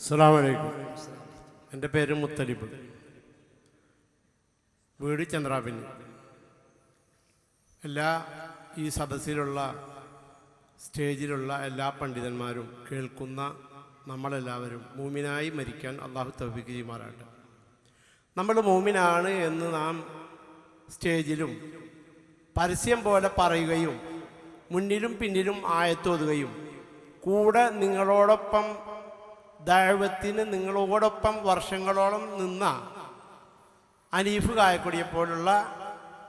അസ്സലാമു അലൈക്കും. എൻ്റെ പേര് മുത്തലിബ്, വീട് ചന്ദ്രാപിന്നി. എല്ലാ ഈ സദസ്സിലുള്ള സ്റ്റേജിലുള്ള എല്ലാ പണ്ഡിതന്മാരും കേൾക്കുന്ന നമ്മളെല്ലാവരും മൂമിനായി മരിക്കാൻ അള്ളാഹു തൗഫീഖ് ചെയ്യുമാറാകട്ടെ. നമ്മൾ മൂമിനാണ് എന്ന് നാം സ്റ്റേജിലും പരസ്യം പോലെ പറയുകയും മുന്നിലും പിന്നിലും ആയത്തോതുകയും കൂടെ നിങ്ങളോടൊപ്പം ദഅവത്തിന് നിങ്ങളോടൊപ്പം വർഷങ്ങളോളം നിന്ന അനീഫ് കായക്കൊടിയെ പോലുള്ള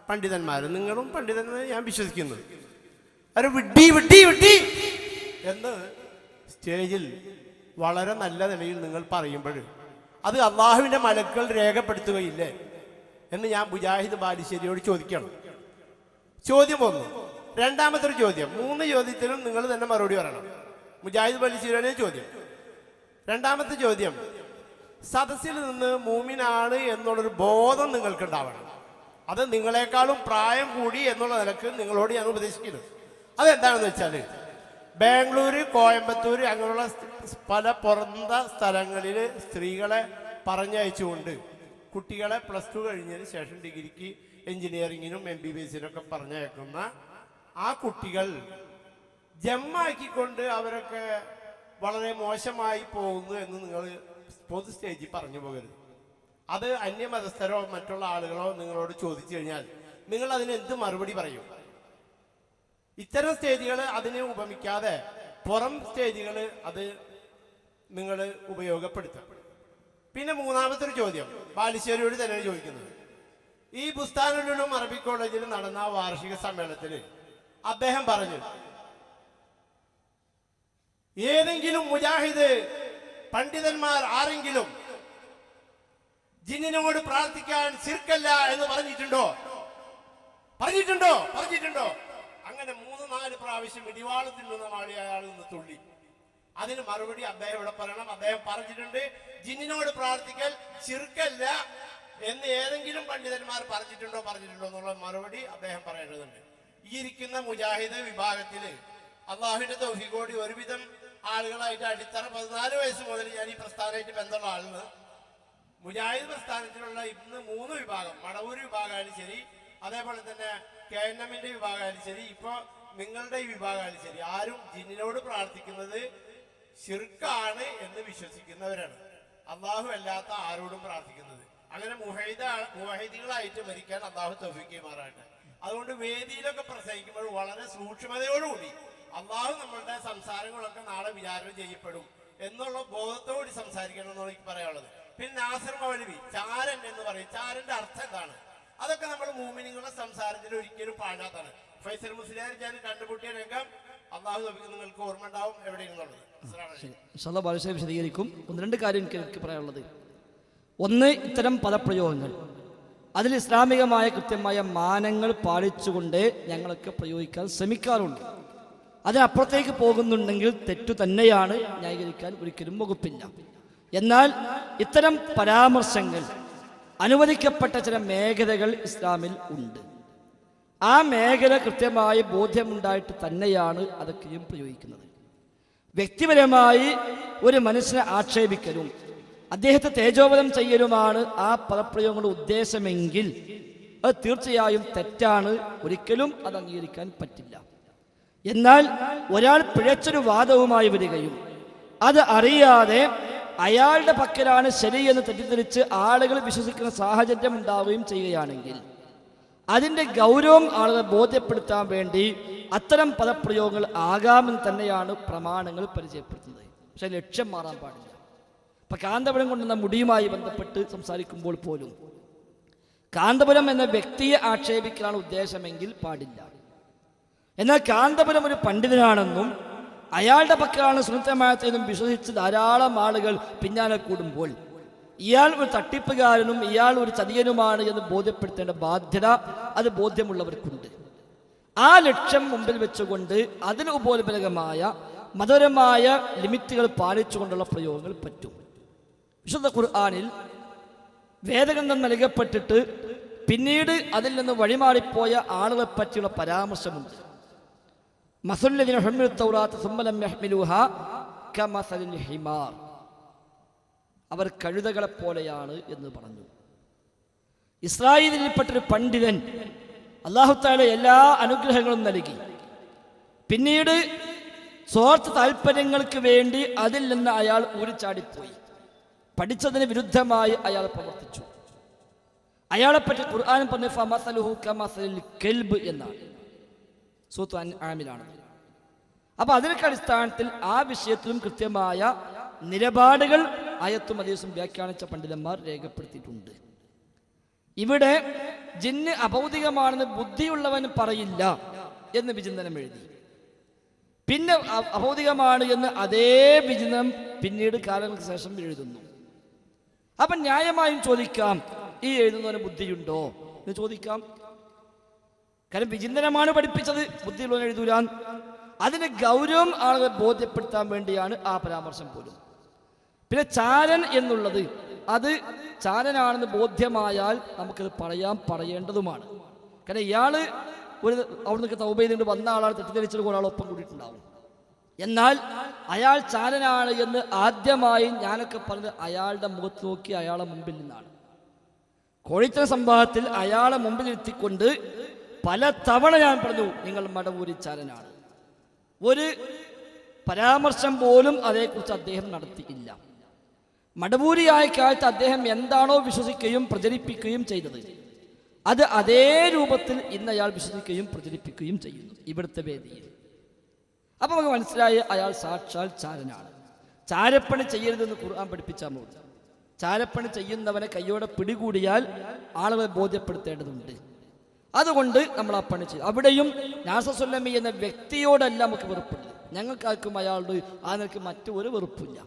പണ്ഡിതന്മാർ, നിങ്ങളും പണ്ഡിതന്മാരെ ഞാൻ വിശ്വസിക്കുന്നു, അവർ വിഡ്ഢി വിഡ്ഢി വിഡ്ഢി എന്ന് സ്റ്റേജിൽ വളരെ നല്ല നിലയിൽ നിങ്ങൾ പറയുമ്പോൾ അത് അള്ളാഹുവിൻ്റെ മലക്കുകൾ രേഖപ്പെടുത്തുകയില്ലേ എന്ന് ഞാൻ മുജാഹിദ് ബാലുശ്ശേരിയോട് ചോദിക്കണം. ചോദ്യം ഒന്ന്. രണ്ടാമത്തെ ഒരു ചോദ്യം, 3 ചോദ്യത്തിനും നിങ്ങൾ തന്നെ മറുപടി പറയണം. മുജാഹിദ് ബാലുശ്ശേരിയുടെ ചോദ്യം. രണ്ടാമത്തെ ചോദ്യം, സദസ്സിൽ നിന്ന് മൂമിനാണ് എന്നുള്ളൊരു ബോധം നിങ്ങൾക്കുണ്ടാവണം. അത് നിങ്ങളെക്കാളും പ്രായം കൂടി എന്നുള്ള നിലക്ക് നിങ്ങളോട് ഞാൻ ഉപദേശിക്കുന്നു. അതെന്താണെന്ന് വെച്ചാൽ, ബാംഗ്ലൂർ, കോയമ്പത്തൂർ അങ്ങനെയുള്ള പല പുറന്ത സ്ഥലങ്ങളിൽ സ്ത്രീകളെ പറഞ്ഞയച്ചുകൊണ്ട് കുട്ടികളെ +2 കഴിഞ്ഞതിന് ശേഷം ഡിഗ്രിക്ക്, എഞ്ചിനീയറിങ്ങിനും MBBSനൊക്കെ പറഞ്ഞയക്കുന്ന ആ കുട്ടികൾ ജമ്മാക്കിക്കൊണ്ട് അവരൊക്കെ വളരെ മോശമായി പോകുന്നു എന്ന് നിങ്ങൾ പൊതു സ്റ്റേജിൽ പറഞ്ഞു പോകരുത്. അത് അന്യമതസ്ഥരോ മറ്റുള്ള ആളുകളോ നിങ്ങളോട് ചോദിച്ചു കഴിഞ്ഞാൽ നിങ്ങൾ അതിന് എന്ത് മറുപടി പറയും? ഇത്തരം സ്റ്റേജുകൾ അതിനെ ഉപമിക്കാതെ പുറം സ്റ്റേജുകൾ അത് നിങ്ങൾ ഉപയോഗപ്പെടുത്തും. പിന്നെ മൂന്നാമത്തെ ഒരു ചോദ്യം ബാലുശ്ശേരിയോട് തന്നെയാണ് ചോദിക്കുന്നത്. ഈ ബുസ്താനുൽ ഉലൂം അറബി കോളേജിൽ നടന്ന വാർഷിക സമ്മേളനത്തിൽ അദ്ദേഹം പറഞ്ഞു, ഏതെങ്കിലും മുജാഹിദ് പണ്ഡിതന്മാർ ആരെങ്കിലും ജിന്നിനോട് പ്രാർത്ഥിക്കാൻ ശിർക്കല്ല എന്ന് പറഞ്ഞിട്ടുണ്ടോ? അങ്ങനെ 3-4 പ്രാവശ്യം ഇടിവാളത്തിൽ നിന്ന മാളി അയാൾ നിന്ന് തുള്ളി. അതിന് മറുപടി അദ്ദേഹം ഇവിടെ പറയണം. അദ്ദേഹം പറഞ്ഞിട്ടുണ്ട്, ജിന്നിനോട് പ്രാർത്ഥിക്കൽ ശിർക്കല്ല എന്ന് ഏതെങ്കിലും പണ്ഡിതന്മാർ പറഞ്ഞിട്ടുണ്ടോ എന്നുള്ള മറുപടി അദ്ദേഹം പറയേണ്ടതുണ്ട്. ഈ ഇരിക്കുന്ന മുജാഹിദ് വിഭാഗത്തിൽ അള്ളാഹുവിന്റെ തൗഫീഖോടി ഒരുവിധം ആളുകളായിട്ട് അടിത്തറ 14 വയസ്സ് മുതൽ ഞാൻ ഈ പ്രസ്ഥാനമായിട്ട് ബന്ധമുള്ള ആളുകൾ മുജാഹിദ് പ്രസ്ഥാനത്തിലുള്ള ഇന്ന് 3 വിഭാഗം, മടവൂർ വിഭാഗമായാലും ശരി, അതേപോലെ തന്നെ KNMന്റെ വിഭാഗമായാലും ശരി, ഇപ്പൊ നിങ്ങളുടെ ഈ വിഭാഗമായാലും ശരി, ആരും ജിന്നിനോട് പ്രാർത്ഥിക്കുന്നത് ശിർക്കാണ് എന്ന് വിശ്വസിക്കുന്നവരാണ്. അള്ളാഹു അല്ലാത്ത ആരോടും പ്രാർത്ഥിക്കുന്നത്. അങ്ങനെ മുവഹിദുകളായിട്ട് മരിക്കാൻ അള്ളാഹു തൗഫീഖ് ചെയ്യുമാറാകട്ടെ. അതുകൊണ്ട് വേദിയിലൊക്കെ പ്രസംഗിക്കുമ്പോൾ വളരെ സൂക്ഷ്മതയോടുകൂടി അള്ളാഹു നമ്മളുടെ സംസാരങ്ങളൊക്കെ നാളെ വിചാരണ ചെയ്യപ്പെടും എന്നുള്ള ബോധത്തോടെ സംസാരിക്കണം എന്നാണ് എനിക്ക് പറയാനുള്ളത്. പിന്നെ നാസിർ മൗലവി ചാരൻ എന്ന് പറയും. ചാരന്റെ അർത്ഥം എന്താണ്? അതൊക്കെ നമ്മൾ മൂമിനിങ്ങളുടെ സംസാരത്തിൽ ഒരിക്കലും പാടാത്താണ്. ഫൈസൽ മുസ്ലിയാർ ഞാൻ കണ്ടുമുട്ടിയ രംഗം അള്ളാഹു നിങ്ങൾക്ക് ഓർമ്മ ഉണ്ടാവും എവിടെയെന്നുള്ളത്. വിശദീകരിക്കും. 1-2 കാര്യം എനിക്ക് പറയാനുള്ളത്. ഒന്ന്, ഇത്തരം പദപ്രയോഗങ്ങൾ അതിൽ ഇസ്ലാമികമായ കൃത്യമായ മാനങ്ങൾ പാലിച്ചുകൊണ്ട് ഞങ്ങളൊക്കെ പ്രയോഗിക്കാൻ ശ്രമിക്കാറുണ്ട്. അതിനപ്പുറത്തേക്ക് പോകുന്നുണ്ടെങ്കിൽ തെറ്റു തന്നെയാണ്, ന്യായീകരിക്കാൻ ഒരിക്കലും വകുപ്പില്ല. എന്നാൽ ഇത്തരം പരാമർശങ്ങൾ അനുവദിക്കപ്പെട്ട ചില മേഖലകൾ ഇസ്ലാമിൽ ഉണ്ട്. ആ മേഖല കൃത്യമായ ബോധ്യമുണ്ടായിട്ട് തന്നെയാണ് അതൊക്കെയും പ്രയോഗിക്കുന്നത്. വ്യക്തിപരമായി ഒരു മനുഷ്യനെ ആക്ഷേപിക്കലും അദ്ദേഹത്തെ തേജോവധം ചെയ്യലുമാണ് ആ പദപ്രയോഗങ്ങളുടെ ഉദ്ദേശമെങ്കിൽ അത് തീർച്ചയായും തെറ്റാണ്, ഒരിക്കലും അത് അംഗീകരിക്കാൻ പറ്റില്ല. എന്നാൽ ഒരാൾ പിഴച്ചൊരു വാദവുമായി വരികയും അത് അറിയാതെ അയാളുടെ പക്കലാണ് ശരിയെന്ന് തെറ്റിദ്ധരിച്ച് ആളുകൾ വിശ്വസിക്കുന്ന സാഹചര്യം ഉണ്ടാവുകയും ചെയ്യുകയാണെങ്കിൽ അതിൻ്റെ ഗൗരവം ആളുകളെ ബോധ്യപ്പെടുത്താൻ വേണ്ടി അത്തരം പദപ്രയോഗങ്ങൾ ആകാമെന്ന് തന്നെയാണ് പ്രമാണങ്ങൾ പരിചയപ്പെടുത്തുന്നത്. പക്ഷെ ലക്ഷ്യം മാറാൻ പാടില്ല. ഇപ്പം കാന്തപുരം കൊണ്ടുവന്ന മുടിയുമായി ബന്ധപ്പെട്ട് സംസാരിക്കുമ്പോൾ പോലും കാന്തപുരം എന്ന വ്യക്തിയെ ആക്ഷേപിക്കലാണ് ഉദ്ദേശമെങ്കിൽ പാടില്ല. എന്നാൽ കാന്തപുരം ഒരു പണ്ഡിതനാണെന്നും അയാളുടെ പക്കലാണ് സുന്നത്തമായത്തെന്നും വിശ്വസിച്ച് ധാരാളം ആളുകൾ പിന്നാലെ കൂടുമ്പോൾ ഇയാൾ ഒരു തട്ടിപ്പുകാരനും ഇയാൾ ഒരു ചതിയനുമാണ് എന്ന് ബോധ്യപ്പെടുത്തേണ്ട ബാധ്യത അത് ബോധ്യമുള്ളവർക്കുണ്ട്. ആ ലക്ഷ്യം മുമ്പിൽ വെച്ചുകൊണ്ട് അതിന് ഉപോത്ബലകമായ മതപരമായ ലിമിറ്റുകൾ പാലിച്ചുകൊണ്ടുള്ള പ്രയോഗങ്ങൾ പറ്റും. വിശുദ്ധ ഖുർആനിൽ വേദഗ്രന്ഥം നൽകപ്പെട്ടിട്ട് പിന്നീട് അതിൽ നിന്ന് വഴിമാറിപ്പോയ ആളുകളെ പറ്റിയുള്ള പരാമർശമുണ്ട്. മസലുല്ലദീന ഹുമിലു തൗറാത്ത സുമ്മ ലം യഹ്മിലുഹാ കമസലിൽ ഹിമാർ. അവർ കഴുതകളെ പോലെയാണ് എന്ന് പറഞ്ഞു. ഇസ്രായേലിൽപ്പെട്ടൊരു പണ്ഡിതൻ അല്ലാഹു തആല എല്ലാ അനുഗ്രഹങ്ങളും നൽകി. പിന്നീട് സ്വാർത്ഥ താല്പര്യങ്ങൾക്ക് വേണ്ടി അതിൽ നിന്ന് അയാൾ ഊരിച്ചാടിപ്പോയി. പഠിച്ചതിന് വിരുദ്ധമായി അയാൾ പ്രവർത്തിച്ചു. അയാളെപ്പറ്റി ഖുർആൻ പറഞ്ഞ ഫമസലുഹു കമസലിൽ കൽബ് എന്നാണ്, സൂറത്തുൽ അൻആമിലാണ്. അപ്പൊ അതിനൊക്കെ അടിസ്ഥാനത്തിൽ ആ വിഷയത്തിലും കൃത്യമായ നിലപാടുകൾ ആയത്തും ഹദീസും വ്യാഖ്യാനിച്ച പണ്ഡിതന്മാർ രേഖപ്പെടുത്തിയിട്ടുണ്ട്. ഇവിടെ ജിന്ന് അഭൗതികമാണെന്ന് ബുദ്ധിയുള്ളവൻ പറയില്ല എന്ന് വിചിന്തനം എഴുതി. പിന്നെ അഭൗതികമാണ് എന്ന് അതേ വിചിന്തനം പിന്നീട് കാലങ്ങൾക്ക് ശേഷം എഴുതുന്നു. അപ്പൊ ന്യായമായും ചോദിക്കാം, ഈ എഴുതുന്നവന് ബുദ്ധിയുണ്ടോ എന്ന് ചോദിക്കാം. കാരണം വിചിന്തനമാണ് പഠിപ്പിച്ചത്, ബുദ്ധിയുള്ളവൻ എഴുതൂലാൻ. അതിന് ഗൗരവം ആളുകളെ ബോധ്യപ്പെടുത്താൻ വേണ്ടിയാണ് ആ പരാമർശം പോലും. പിന്നെ ചാരൻ എന്നുള്ളത് അത് ചാരനാണെന്ന് ബോധ്യമായാൽ നമുക്കത് പറയേണ്ടതുമാണ്. കാരണം ഇയാള് അവിടെ നിന്നൊക്കെ തൗബ ചെയ്തുകൊണ്ട് വന്ന ആളാണ്, തെറ്റിദ്ധരിച്ചിട്ട് ഒരാൾ ഒപ്പം കൂടിയിട്ടുണ്ടാവും. എന്നാൽ അയാൾ ചാരനാണ് എന്ന് ആദ്യമായി ഞാനൊക്കെ പറഞ്ഞത് അയാളുടെ മുഖത്ത് നോക്കി അയാളെ മുമ്പിൽ നിന്നാണ്. കോഴിത്തര സംഭവത്തിൽ അയാളെ മുമ്പിൽ എത്തിക്കൊണ്ട് പല തവണ ഞാൻ പറഞ്ഞു, നിങ്ങൾ മടവൂരി ചാരനാണ്. ഒരു പരാമർശം പോലും അതേക്കുറിച്ച് അദ്ദേഹം നടത്തിയില്ല. മടവൂരിയായ കാലത്ത് അദ്ദേഹം എന്താണോ വിശ്വസിക്കുകയും പ്രചരിപ്പിക്കുകയും ചെയ്തത്, അത് അതേ രൂപത്തിൽ ഇന്ന് അയാൾ വിശ്വസിക്കുകയും പ്രചരിപ്പിക്കുകയും ചെയ്യുന്നു ഇവിടുത്തെ വേദിയിൽ. അപ്പൊ നമുക്ക് മനസ്സിലായി അയാൾ സാക്ഷാൽ ചാരനാണ്. ചാരപ്പണി ചെയ്യരുതെന്ന് ഖുർആൻ പഠിപ്പിച്ചാൽ മതി. ചാരപ്പണി ചെയ്യുന്നവനെ കയ്യോടെ പിടികൂടിയാൽ ആളുകളെ ബോധ്യപ്പെടുത്തേണ്ടതുണ്ട്. അതുകൊണ്ട് നമ്മൾ ആ പണി ചെയ്യും. അവിടെയും നാസസുല്ലമി എന്ന വ്യക്തിയോടല്ല നമുക്ക് വെറുപ്പില്ല. ഞങ്ങൾക്കാർക്കും അയാളുടെ ആ നിലയ്ക്ക് മറ്റൊരു വെറുപ്പില്ല.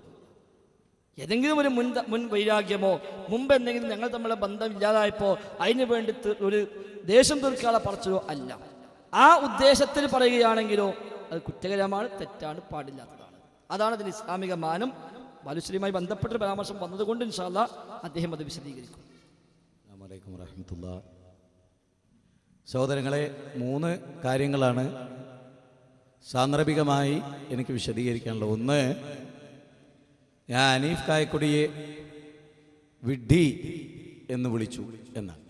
ഏതെങ്കിലും ഒരു മുൻ വൈരാഗ്യമോ മുമ്പ് എന്തെങ്കിലും ഞങ്ങൾ തമ്മിലെ ബന്ധം ഇല്ലാതായപ്പോൾ അതിന് വേണ്ടി ഒരു ദേഷ്യം തീർക്കാനുള്ള പറച്ചിലോ അല്ല. ആ ഉദ്ദേശത്തിൽ പറയുകയാണെങ്കിലോ അത് കുറ്റകരമാണ്, തെറ്റാണ്, പാടില്ലാത്തതാണ്. അതാണ് അതിന് ഇസ്ലാമിക മാനം. ബാലുശ്രീയുമായി ബന്ധപ്പെട്ട പരാമർശം വന്നതുകൊണ്ട് ഇൻഷാ അല്ലാഹ് അദ്ദേഹം അത് വിശദീകരിക്കും. അസ്സലാമു അലൈക്കും വറഹ്മത്തുള്ളാഹി. സഹോദരങ്ങളെ, 3 കാര്യങ്ങളാണ് സാന്ദർഭികമായി എനിക്ക് വിശദീകരിക്കാനുള്ളത്. ഒന്ന്, ഞാൻ ഹനീഫ് കായക്കൊടിയെ വിഡ്ഢി എന്ന് വിളിച്ചു എന്നാണ്.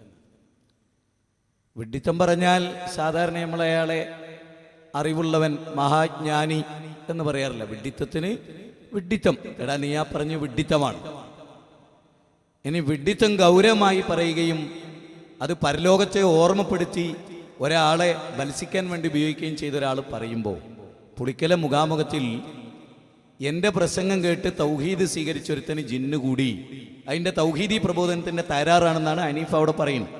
വിഡ്ഢിത്തം പറഞ്ഞാൽ സാധാരണ നമ്മൾ അയാളെ അറിവുള്ളവൻ, മഹാജ്ഞാനി എന്ന് പറയാറില്ല. വിഡ്ഢിത്തത്തിന് വിഡ്ഢിത്തം, എടാ നീ ആ പറഞ്ഞു വിഡ്ഢിത്തമാണ്. ഇനി വിഡ്ഢിത്തം ഗൗരവമായി പറയുകയും അത് പരലോകത്തെ ഓർമ്മപ്പെടുത്തി ഒരാളെ ബത്സിക്കാൻ വേണ്ടി ഉപയോഗിക്കുകയും ചെയ്ത ഒരാൾ പറയുമ്പോൾ, പുളിക്കല മുഖാമുഖത്തിൽ എൻ്റെ പ്രസംഗം കേട്ട് തൗഹീദ് സ്വീകരിച്ചൊരുത്തന് ജിന്ന് കൂടി അതിൻ്റെ തൗഹീദി പ്രബോധനത്തിൻ്റെ തയ്യാറാണെന്നാണ് ഹനീഫ് അവിടെ പറയുന്നത്.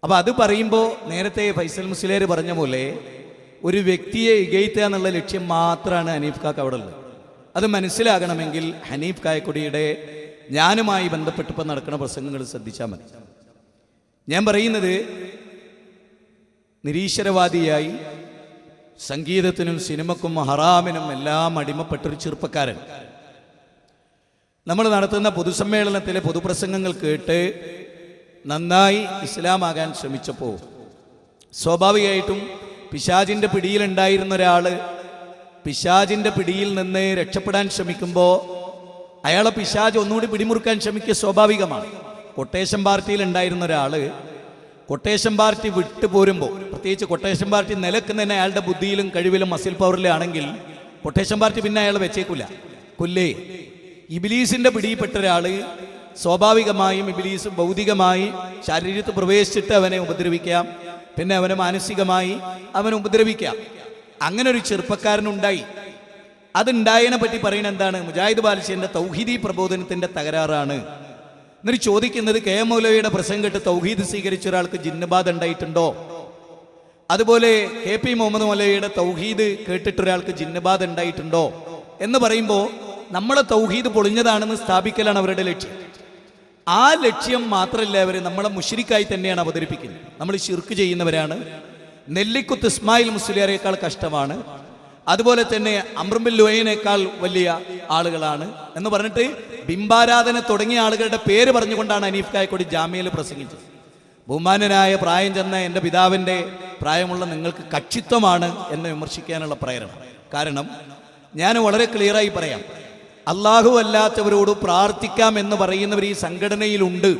അപ്പം അത് പറയുമ്പോൾ നേരത്തെ ഫൈസൽ മുസ്ലിയാർ പറഞ്ഞ പോലെ ഒരു വ്യക്തിയെ ഇകഴ്ത്തുക എന്നുള്ള ലക്ഷ്യം മാത്രമാണ് ഹനീഫ് കാക്ക് അവിടെ ഉള്ളത്. അത് മനസ്സിലാകണമെങ്കിൽ ഹനീഫ് കായക്കൊടിയുടെ ഞാനുമായി ബന്ധപ്പെട്ടിപ്പോൾ നടക്കുന്ന പ്രസംഗങ്ങൾ ശ്രദ്ധിച്ചാൽ മതി. ഞാൻ പറയുന്നത്, നിരീശ്വരവാദിയായി സംഗീതത്തിനും സിനിമക്കും ഹറാമിനും എല്ലാം അടിമപ്പെട്ടൊരു ചെറുപ്പക്കാരൻ നമ്മൾ നടത്തുന്ന പൊതുസമ്മേളനത്തിലെ പൊതുപ്രസംഗങ്ങൾ കേട്ട് നന്നായി ഇസ്ലാമാകാൻ ശ്രമിച്ചപ്പോൾ സ്വാഭാവികമായിട്ടും പിശാചിൻ്റെ പിടിയിലുണ്ടായിരുന്ന ഒരാൾ പിശാചിൻ്റെ പിടിയിൽ നിന്ന് രക്ഷപ്പെടാൻ ശ്രമിക്കുമ്പോൾ അയാളെ പിശാച് ഒന്നുകൂടി പിടിമുറുക്കാൻ ശ്രമിക്കുക സ്വാഭാവികമാണ്. കൊട്ടേഷൻ പാർട്ടിയിൽ ഉണ്ടായിരുന്ന ഒരാൾ കൊട്ടേഷൻ പാർട്ടി വിട്ടു പോരുമ്പോൾ, പ്രത്യേകിച്ച് കൊട്ടേഷൻ പാർട്ടി നിലക്കുന്നതന്നെ അയാളുടെ ബുദ്ധിയിലും കഴിവിലും മസിൽ പവറിലാണെങ്കിൽ കൊട്ടേഷൻ പാർട്ടി പിന്നെ അയാളെ വെച്ചേക്കില്ല, കൊല്ലേ. ഇബിലീസിന്റെ പിടിയിൽപ്പെട്ട ഒരാൾ സ്വാഭാവികമായും ഇബിലീസ് ഭൗതികമായി ശരീരത്തിൽ പ്രവേശിച്ചിട്ട് അവനെ ഉപദ്രവിക്കാം, പിന്നെ അവനെ മാനസികമായി അവനെ ഉപദ്രവിക്കാം. അങ്ങനെ ഒരു ചെറുപ്പക്കാരനുണ്ടായി. അതുണ്ടായതിനെ പറ്റി പറയുന്നത് എന്താണ്? മുജാഹിദ് ബാലിശന്റെ തൗഹീദി പ്രബോധനത്തിന്റെ തകരാറാണ്. എന്നിട്ട് ചോദിക്കുന്നത്, കെ എം മൗലവിയുടെ പ്രസംഗം കേട്ട് തൗഹീദ് സ്വീകരിച്ച ഒരാൾക്ക് ജിന്നബാധ ഉണ്ടായിട്ടുണ്ടോ? അതുപോലെ കെ പി മുഹമ്മദ് മൗലവിയുടെ തൗഹീദ് കേട്ടിട്ട് ഒരാൾക്ക് ജിന്നബാധ ഉണ്ടായിട്ടുണ്ടോ എന്ന് പറയുമ്പോൾ നമ്മളെ തൗഹീദ് പൊളിഞ്ഞതാണെന്ന് സ്ഥാപിക്കലാണ് അവരുടെ ലക്ഷ്യം. ആ ലക്ഷ്യം മാത്രമല്ല, അവർ നമ്മളെ മുശ്രിക്കായി തന്നെയാണ് അവതരിപ്പിക്കുന്നത്. നമ്മൾ ശിർക്ക് ചെയ്യുന്നവരാണ്, നെല്ലിക്കുത്ത് ഇസ്മായിൽ മുസ്ലിയാരേക്കാൾ കഷ്ടമാണ്, അതുപോലെ തന്നെ അമ്രുബിൻ ലുഹൈനേക്കാൾ വലിയ ആളുകളാണ് എന്ന് പറഞ്ഞിട്ട് ബിംബാരാധന തുടങ്ങിയ ആളുകളുടെ പേര് പറഞ്ഞുകൊണ്ടാണ് ഹനീഫ് കായക്കൊടി ജാമ്യയിൽ പ്രസംഗിച്ചത്. ബഹുമാനനായ പ്രായം ചെന്ന എൻ്റെ പിതാവിൻ്റെ പ്രായമുള്ള നിങ്ങൾക്ക് കക്ഷിത്വമാണ് എന്ന് വിമർശിക്കാനുള്ള പ്രേരണ. കാരണം ഞാൻ വളരെ ക്ലിയറായി പറയാം, അള്ളാഹു അല്ലാത്തവരോട് പ്രാർത്ഥിക്കാം എന്ന് പറയുന്നവർ ഈ സംഘടനയിലുണ്ട്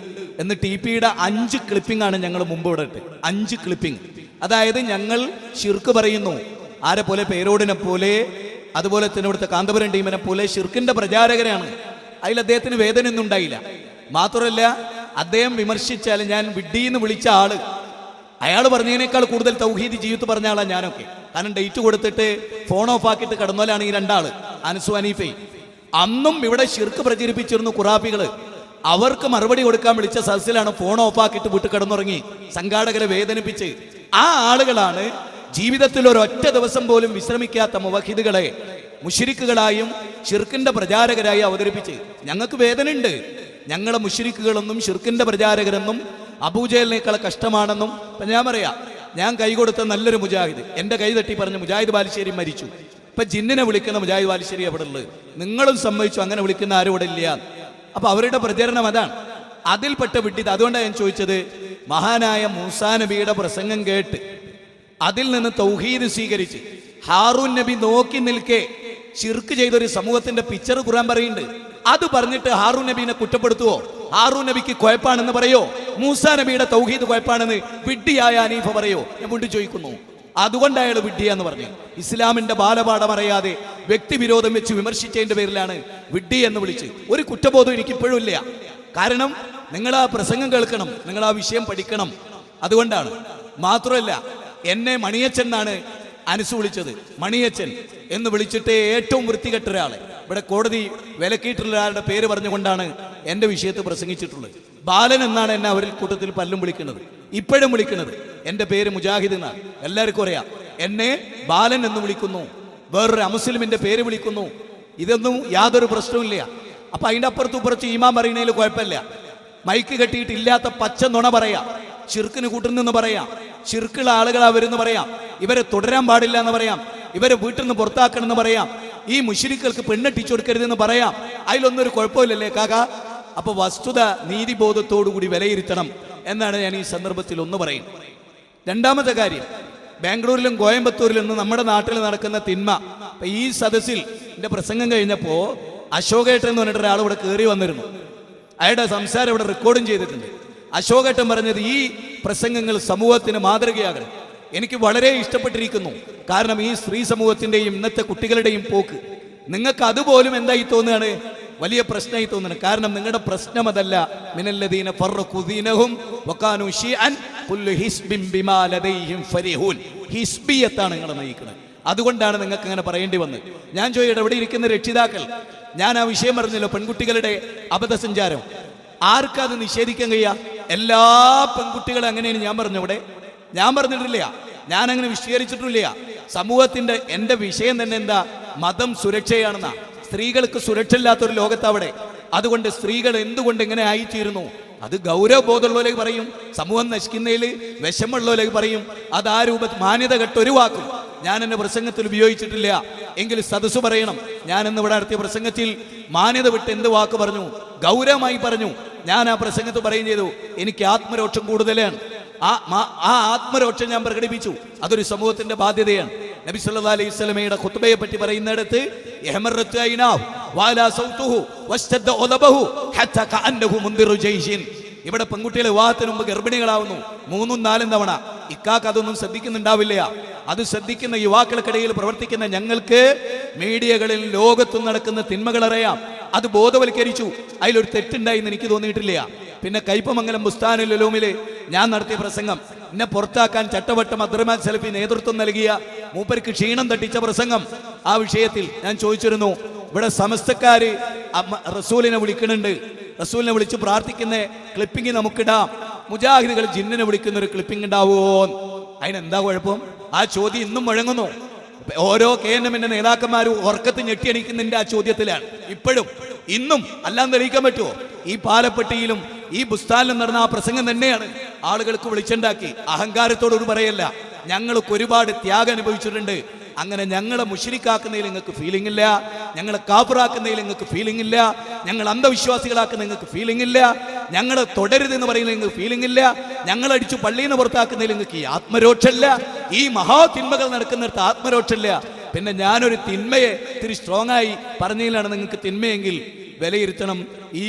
എന്ന് TPയുടെ 5 ക്ലിപ്പിംഗ് ആണ് ഞങ്ങൾ മുമ്പ് ഇവിടെ ഇട്ട്. 5 ക്ലിപ്പിംഗ്. അതായത് ഞങ്ങൾ ശിർക്ക് പറയുന്നു, ആരെ പോലെ, പേരോടിനെ പോലെ, അതുപോലെ തന്നെ ഇവിടുത്തെ കാന്തപുരം ടീമിനെ പോലെ ശിർക്കിന്റെ പ്രചാരകരാണ്. അതിൽ അദ്ദേഹത്തിന് വേദനയൊന്നും ഉണ്ടായില്ല. മാത്രമല്ല, അദ്ദേഹം വിമർശിച്ചാൽ ഞാൻ വിഡ്ഢിന്ന് വിളിച്ച ആള്, അയാൾ പറഞ്ഞതിനേക്കാൾ കൂടുതൽ തൗഹീദ് ജീവിതത്തിൽ പറഞ്ഞ ആളാണ് ഞാനൊക്കെ. കാരണം ഡേറ്റ് കൊടുത്തിട്ട് ഫോൺ ഓഫ് ആക്കിയിട്ട് കടന്നോലാണ് ഈ രണ്ടാള്, അനസു അനീഫെ. അന്നും ഇവിടെ ശിർക്ക് പ്രചരിപ്പിച്ചിരുന്നു ഖുറാഫികള്. അവർക്ക് മറുപടി കൊടുക്കാൻ വിളിച്ച സദസ്സിലാണ് ഫോൺ ഓഫ് ആക്കിയിട്ട് വിട്ട് കിടന്നുറങ്ങി സംഘാടകരെ വേദനിപ്പിച്ച്. ആ ആളുകളാണ് ജീവിതത്തിൽ ഒരൊറ്റ ദിവസം പോലും വിശ്രമിക്കാത്ത മുവഹിദുകളെ മുശ്രിക്കുകളായും ശിർക്കിന്റെ പ്രചാരകരായി അവതരിപ്പിച്ച്. ഞങ്ങൾക്ക് വേദനയുണ്ട്. ഞങ്ങളെ മുശ്രിക്കുകളെന്നും ശിർക്കിന്റെ പ്രചാരകരെന്നും അബൂജഹലിനേക്കാൾ കഷ്ടമാണെന്നും ഞാൻ പറയാം. ഞാൻ കൈ കൊടുത്ത നല്ലൊരു മുജാഹിദ് എന്റെ കൈ തട്ടി പറഞ്ഞ മുജാഹിദ് ബാലുശ്ശേരി മരിച്ചു. ഇപ്പൊ ജിന്നിനെ വിളിക്കുന്ന മുജാഹിദ് ബാലുശ്ശേരി അവിടെ ഉള്ളത്. നിങ്ങളും സമ്മതിച്ചു അങ്ങനെ വിളിക്കുന്ന ആരും ഇവിടെ ഇല്ല. അപ്പൊ അവരുടെ പ്രചരണം അതാണ്, അതിൽപ്പെട്ട വിട്ടിത്. അതുകൊണ്ടാണ് ഞാൻ ചോദിച്ചത്, മഹാനായ മൂസാ നബിയുടെ പ്രസംഗം കേട്ട് അതിൽ നിന്ന് തൗഹീദ് സ്വീകരിച്ച് ഹാറൂൻ നബി നോക്കി നിൽക്കെ ശിർക്ക് ചെയ്തൊരു സമൂഹത്തിന്റെ പിക്ചർ ഖുർആൻ പറയുന്നുണ്ട്. അത് പറഞ്ഞിട്ട് ഹാറൂൻ നബീനെ കുറ്റപ്പെടുത്തുവോ? ഹാറൂൻ നബിക്ക് കുഴപ്പാണെന്ന് പറയോ? മൂസാ നബിയുടെ തൗഹീദ് കുഴപ്പാണെന്ന് വിഡ്ഢിയായ അനീഫ പറയോ? ഞാൻ വീണ്ടും ചോദിക്കുന്നു. അതുകൊണ്ട് അയാൾ വിഡ്ഢിയാന്ന് പറഞ്ഞു. ഇസ്ലാമിന്റെ ബാലപാഠം അറിയാതെ വ്യക്തിവിരോധം വെച്ച് വിമർശിച്ചതിന്റെ പേരിലാണ് വിഡ്ഢി എന്ന് വിളിച്ച്. ഒരു കുറ്റബോധം എനിക്കിപ്പോഴും ഇല്ല. കാരണം നിങ്ങൾ ആ പ്രസംഗം കേൾക്കണം, നിങ്ങൾ ആ വിഷയം പഠിക്കണം. അതുകൊണ്ടാണ്. മാത്രമല്ല, എന്നെ മണിയച്ചൻ എന്നാണ് അനസു വിളിച്ചത്. മണിയച്ചൻ എന്ന് വിളിച്ചിട്ട് ഏറ്റവും വൃത്തികെട്ട ഒരാളെ ഇവിടെ കോടതി വിലക്കിയിട്ടുള്ള ഒരാളുടെ പേര് പറഞ്ഞുകൊണ്ടാണ് എൻ്റെ വിഷയത്തിൽ പ്രസംഗിച്ചിട്ടുള്ളത്. ബാലൻ എന്നാണ് എന്നെ അവരിൽ കൂട്ടത്തിൽ പല്ലും വിളിക്കുന്നത്, ഇപ്പോഴും വിളിക്കുന്നത്. എൻ്റെ പേര് മുജാഹിദ് എന്നാണ്, എല്ലാവർക്കും അറിയാം. എന്നെ ബാലൻ എന്ന് വിളിക്കുന്നു, വേറൊരു അമുസ്ലിമിന്റെ പേര് വിളിക്കുന്നു. ഇതൊന്നും യാതൊരു പ്രശ്നവുമില്ല. അപ്പൊ അതിൻ്റെ അപ്പുറത്തും ഇപ്പുറത്ത് ഈമാൻ പറയുന്നതിൽ കുഴപ്പമില്ല. മൈക്ക് കെട്ടിയിട്ടില്ലാത്ത പച്ച നുണ പറയാം, ശിർക്കിന് കൂട്ടുന്നെന്ന് പറയാം, ശിർക്കുള്ള ആളുകൾ അവരെന്ന് പറയാം, ഇവരെ തുടരാൻ പാടില്ല എന്ന് പറയാം, ഇവരെ വീട്ടിൽ നിന്ന് പുറത്താക്കണം എന്ന് പറയാം, ഈ മുശ്രിക്കുകൾക്ക് പെണ്ണെട്ടിച്ചു കൊടുക്കരുതെന്ന് പറയാം. അതിലൊന്നും ഒരു കുഴപ്പമില്ലല്ലേ കാക്ക? അപ്പൊ വസ്തുത നീതിബോധത്തോടുകൂടി വിലയിരുത്തണം എന്നാണ് ഞാൻ ഈ സന്ദർഭത്തിൽ ഒന്ന് പറയുന്നത്. രണ്ടാമത്തെ കാര്യം, ബാംഗ്ലൂരിലും കോയമ്പത്തൂരിലും നിന്ന് നമ്മുടെ നാട്ടിൽ നടക്കുന്ന തിന്മ. അപ്പൊ ഈ സദസ്സിൽ എന്റെ പ്രസംഗം കഴിഞ്ഞപ്പോ അശോകേട്ടൻ എന്ന് പറഞ്ഞിട്ട് ഒരാൾ ഇവിടെ കയറി വന്നിരുന്നു. അയാളുടെ സംസാരം ഇവിടെ റെക്കോർഡും ചെയ്തിട്ടുണ്ട്. അശോകേട്ടൻ പറഞ്ഞത് ഈ പ്രസംഗങ്ങൾ സമൂഹത്തിന് മാതൃകയാകണം. എനിക്ക് വളരെ ഇഷ്ടപ്പെട്ടിരിക്കുന്നു. കാരണം ഈ സ്ത്രീ സമൂഹത്തിന്റെയും ഇന്നത്തെ കുട്ടികളുടെയും പോക്ക് നിങ്ങൾക്ക് അതുപോലും എന്തായി തോന്നുകയാണ്? വലിയ പ്രശ്നമായി തോന്നുന്നത്. കാരണം നിങ്ങളുടെ പ്രശ്നം അതല്ല. മിനല്ലദീന ഫറഖു ദീനഹും വകാനൂ ശിഅൻ കുല്ലു ഹിസ്ബിൻ ബിമാ ലദൈഹിം ഫരിഹൂൻ. ഹിസ്ബിയത്താണ് നിങ്ങളെ നയിക്കുന്നത്. അതുകൊണ്ടാണ് നിങ്ങൾക്ക് അങ്ങനെ പറയേണ്ടി വന്നത്. ഞാൻ ചോദിക്കട്ടെ, ഇവിടെ ഇരിക്കുന്ന രക്ഷിതാക്കൾ, ഞാൻ ആ വിഷയം പറഞ്ഞല്ലോ, പെൺകുട്ടികളുടെ അബദ്ധസഞ്ചാരം. ആർക്കത് നിഷേധിക്കാൻ കഴിയാ? എല്ലാ പെൺകുട്ടികളും അങ്ങനെയാണ് ഞാൻ പറഞ്ഞു. ഇവിടെ ഞാൻ പറഞ്ഞിട്ടില്ല, ഞാൻ അങ്ങനെ വിശദീകരിച്ചിട്ടില്ല. സമൂഹത്തിന്റെ എന്റെ വിഷയം തന്നെ എന്താ? മതം സുരക്ഷയാണെന്നാ. സ്ത്രീകൾക്ക് സുരക്ഷ ഇല്ലാത്തൊരു ലോകത്തവിടെ. അതുകൊണ്ട് സ്ത്രീകൾ എന്തുകൊണ്ട് ഇങ്ങനെ ആയിത്തീരുന്നു? അത് ഗൗരവബോധമുള്ളവരേക്ക് പറയും, സമൂഹം നശിക്കുന്നതിൽ വിഷമുള്ളവരേക്ക് പറയും. അത് ആ രൂപത്തിൽ മാന്യത കെട്ടൊരു വാക്കും ഞാൻ എന്റെ പ്രസംഗത്തിൽ ഉപയോഗിച്ചിട്ടില്ല. എങ്കിൽ സദസ്സ് പറയണം, ഞാൻ ഇന്ന് ഇവിടെ നടത്തിയ പ്രസംഗത്തിൽ മാന്യത വിട്ട് എന്ത് വാക്ക് പറഞ്ഞു? ഗൗരവമായി പറഞ്ഞു. ഞാൻ ആ പ്രസംഗത്തിൽ പറയും ചെയ്തു, എനിക്ക് ആത്മരോക്ഷം കൂടുതലാണ്. ആ ആത്മരോക്ഷം ഞാൻ പ്രകടിപ്പിച്ചു. അതൊരു സമൂഹത്തിന്റെ ബാധ്യതയാണ്. നബി സല്ലല്ലാഹു അലൈഹി വസല്ലമയുടെ ഖുത്ബയെ പറ്റി പറയുന്നിടത്ത് ഇവിടെ പെൺകുട്ടികളെ വിവാഹത്തിന് മുമ്പ് ഗർഭിണികളാവുന്നു 3-4 തവണ. ഇക്കാക്ക് അതൊന്നും ശ്രദ്ധിക്കുന്നുണ്ടാവില്ല. അത് ശ്രദ്ധിക്കുന്ന യുവാക്കൾക്കിടയിൽ പ്രവർത്തിക്കുന്ന ഞങ്ങൾക്ക് മീഡിയകളിൽ ലോകത്തും നടക്കുന്ന തിന്മകൾ അറിയാം. അത് ബോധവൽക്കരിച്ചു. അതിലൊരു തെറ്റുണ്ടായിന്ന് എനിക്ക് തോന്നിയിട്ടില്ല. പിന്നെ കൈപ്പമംഗലം ബുസ്താനുൽ ഉലൂമില് ഞാൻ നടത്തിയ പ്രസംഗം, എന്നെ പുറത്താക്കാൻ ചട്ടവട്ടം അബ്ദുറഹ്മാൻ സലഫി നേതൃത്വം നൽകിയ മൂപ്പർക്ക് ക്ഷീണം തട്ടിച്ച പ്രസംഗം. ആ വിഷയത്തിൽ ഞാൻ ചോദിച്ചിരുന്നു, ഇവിടെ സമസ്തക്കാര് റസൂലിനെ വിളിക്കുന്നുണ്ട്, റസൂലിനെ വിളിച്ച് പ്രാർത്ഥിക്കുന്ന ക്ലിപ്പിംഗ് നമുക്കിടാം, മുജാഹിദുകൾ ജിന്നിനെ വിളിക്കുന്ന ഒരു ക്ലിപ്പിംഗ് ഉണ്ടാവുമോ? അതിനെന്താ കുഴപ്പം? ആ ചോദ്യം ഇന്നും മുഴങ്ങുന്നു. ഓരോ KNM നേതാക്കന്മാരും ഉറക്കത്ത് ഞെട്ടിയണിക്കുന്നതിന്റെ ആ ചോദ്യത്തിലാണ് ഇപ്പോഴും ഇന്നും. അല്ലാന്ന് തെളിയിക്കാൻ പറ്റുമോ? ഈ പാലപ്പെട്ടിയിലും ഈ ബുസ്താനിലും നടന്ന ആ പ്രസംഗം തന്നെയാണ് ആളുകൾക്ക് വിളിച്ചുണ്ടാക്കി. അഹങ്കാരത്തോടൊരു പറയല്ല, ഞങ്ങൾക്ക് ഒരുപാട് ത്യാഗം അനുഭവിച്ചിട്ടുണ്ട്. അങ്ങനെ ഞങ്ങളെ മുശ്രിക്കാക്കുന്നതിൽ നിങ്ങൾക്ക് ഫീലിംഗ് ഇല്ല, ഞങ്ങളെ കാഫിറാക്കുന്നതിൽ നിങ്ങൾക്ക് ഫീലിംഗ് ഇല്ല, ഞങ്ങൾ അന്ധവിശ്വാസികളാക്കുന്ന നിങ്ങൾക്ക് ഫീലിംഗ് ഇല്ല, ഞങ്ങളെ തുടരുതെന്ന് പറയുന്നത് നിങ്ങൾക്ക് ഫീലിംഗ് ഇല്ല, ഞങ്ങളടിച്ചു പള്ളിയിൽ നിന്ന് പുറത്താക്കുന്നതിൽ നിങ്ങൾക്ക് ഈ ആത്മരോക്ഷമില്ല, ഈ മഹാതിന്മകൾ നടക്കുന്നിടത്ത് ആത്മരോക്ഷമില്ല. പിന്നെ ഞാനൊരു തിന്മയെ ഇത്തിരി സ്ട്രോങ് ആയി പറഞ്ഞതിലാണ് നിങ്ങൾക്ക് തിന്മയെങ്കിൽ വിലയിരുത്തണം. ഈ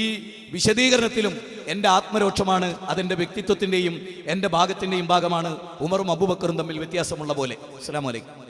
വിശദീകരണത്തിലും എൻ്റെ ആത്മരോക്ഷമാണ്, അതെൻ്റെ വ്യക്തിത്വത്തിൻ്റെയും എൻ്റെ ഭാഗത്തിൻ്റെയും ഭാഗമാണ്. ഉമറും അബൂബക്കറും തമ്മിൽ വ്യത്യാസമുള്ള പോലെ. അസ്സലാമു അലൈക്കും.